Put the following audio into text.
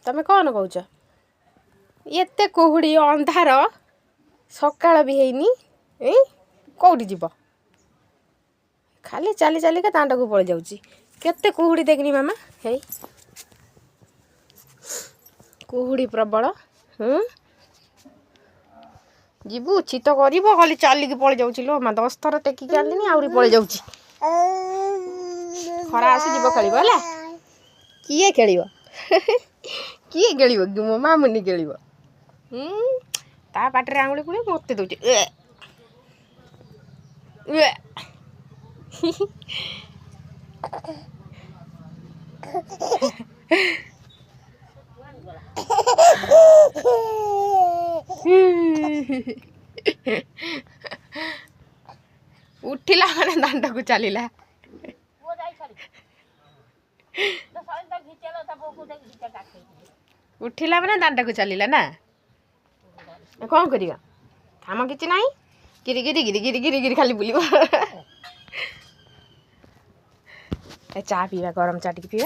ତମେ କ'ଣ କହୁଛ? ଏତେ କୁହୁଡ଼ି ଅନ୍ଧାର ସକାଳ ବି ହେଇନି କେଉଁଠି ଯିବ? ଖାଲି ଚାଲି ଚାଲିକା ଦାଣ୍ଡକୁ ପଳେଇ ଯାଉଛି। କେତେ କୁହୁଡ଼ି ଦେଖିନି ମାମା। ହେଇ କୁହୁଡ଼ି ପ୍ରବଳ। ଯିବୁ ଛିତ କରିବ ଖାଲି ଚାଲିକି ପଳେଇ ଯାଉଛି ଲୋ ମା। 10 ଥର ଟେକିକି ଆଣିଲିନି ଆହୁରି ପଳେଇ ଯାଉଛି। ଖରା ଆସିଯିବ ଖେଳିବ ହେଲା। କିଏ ଖେଳିବ? କିଏ ଖେଳିବ କି? ମୋ ମାମୁନି ଖେଳିବ। ତା ପାଟିରେ ଆଙ୍ଗୁଳି ପୁଣି ମୋତେ ଦେଉଛି। ଉଠିଲା ମାନେ ଦାଣ୍ଡକୁ ଚାଲିଲା। ଉଠିଲା ମାନେ ଦାଣ୍ଡକୁ ଚାଲିଲା ନା। କ'ଣ କରିବା? କାମ କିଛି ନାହିଁ। ଗିରି ଗିରି ଗିରି ଗିରି ଗିରି ଗିରି ଖାଲି ବୁଲିବ। ଚା ପିଇବା, ଗରମ ଚା ଟିକେ ପିଇବା।